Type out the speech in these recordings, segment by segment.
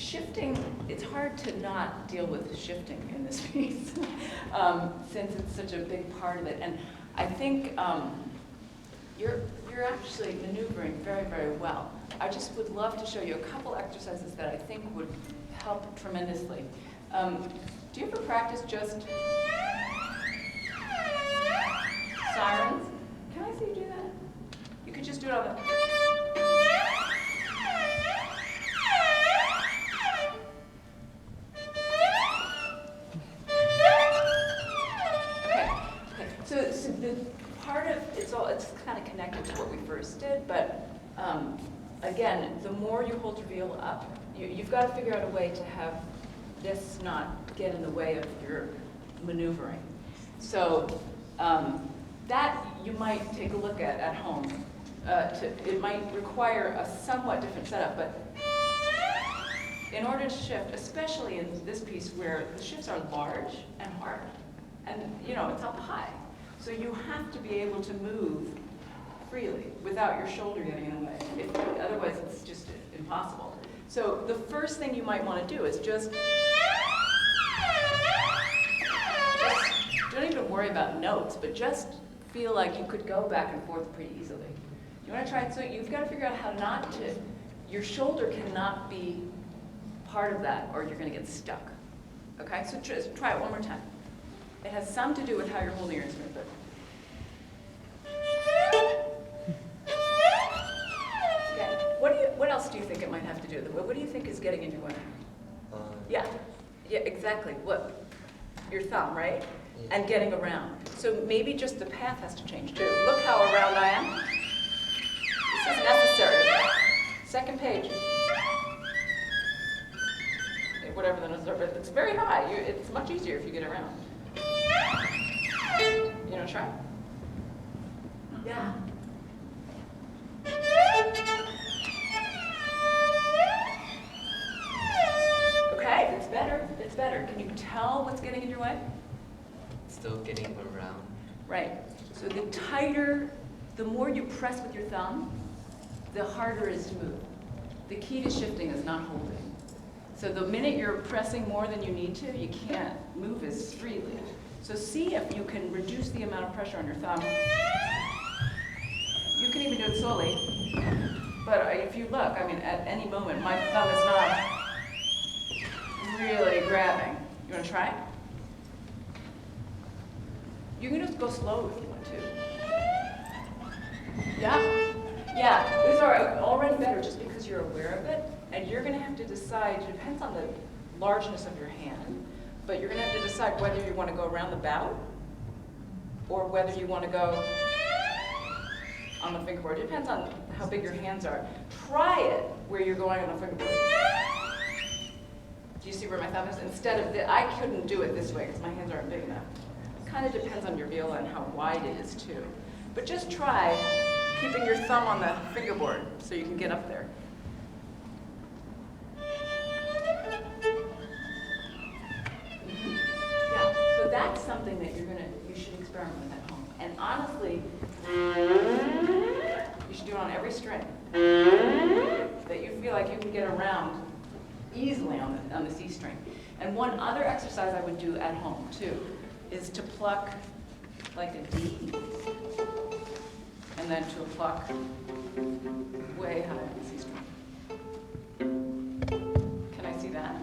shifting, it's hard to not deal with shifting in this piece since it's such a big part of it. And I think you're actually maneuvering very, very well. I just would love to show you a couple exercises that I think would help tremendously. Do you ever practice just sirens? Can I see you do that? You could just do it on the... So the part of it's kind of connected to what we first did, but again, the more you hold your viola up, you've got to figure out a way to have this not get in the way of your maneuvering. So that you might take a look at home. It might require a somewhat different setup, but in order to shift, especially in this piece where the shifts are large and hard, and it's up high. So you have to be able to move freely without your shoulder getting in the way. Otherwise, it's just impossible. So the first thing you might want to do is just don't even worry about notes, but just feel like you could go back and forth pretty easily. You want to try it? So you've got to figure out how not to, your shoulder cannot be part of that or you're going to get stuck. Okay, so just try it one more time. It has some to do with how you're holding your instrument, but. Okay. What else do you think it might have to do with it? What do you think is getting in your way? Yeah, exactly. What? Your thumb, right? Yeah. And getting around. So maybe just the path has to change too. Look how around I am. This is necessary. Second page. Whatever the notes are, but it's very high. It's much easier if you get around. You know, try. Yeah. Okay, it's better. It's better. Can you tell what's getting in your way? Still getting around. Right. So the tighter, the more you press with your thumb, the harder it is to move. The key to shifting is not holding. So the minute you're pressing more than you need to, you can't move as freely. So see if you can reduce the amount of pressure on your thumb. You can even do it slowly. But if you look, I mean, at any moment, my thumb is not really grabbing. You want to try it? You can just go slow if you want to. Yeah? Yeah, these are already better just because you're aware of it. And you're going to have to decide, it depends on the largeness of your hand, but you're going to have to decide whether you want to go around the bow or whether you want to go on the fingerboard. It depends on how big your hands are. Try it where you're going on the fingerboard. Do you see where my thumb is? Instead of I couldn't do it this way because my hands aren't big enough. It kind of depends on your viola and how wide it is too. But just try keeping your thumb on the fingerboard so you can get up there. That's something that you should experiment with at home. And honestly, you should do it on every string. That you feel like you can get around easily on the C string. And one other exercise I would do at home too is to pluck like a D, and then to pluck way high on the C string. Can I see that?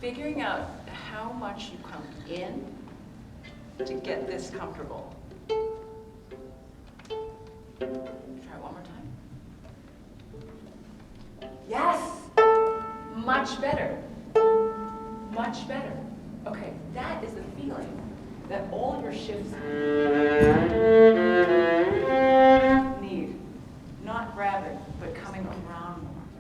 Figuring out how much you come in to get this comfortable. Try it one more time. Yes! Much better. Much better. Okay, that is the feeling that all your shifts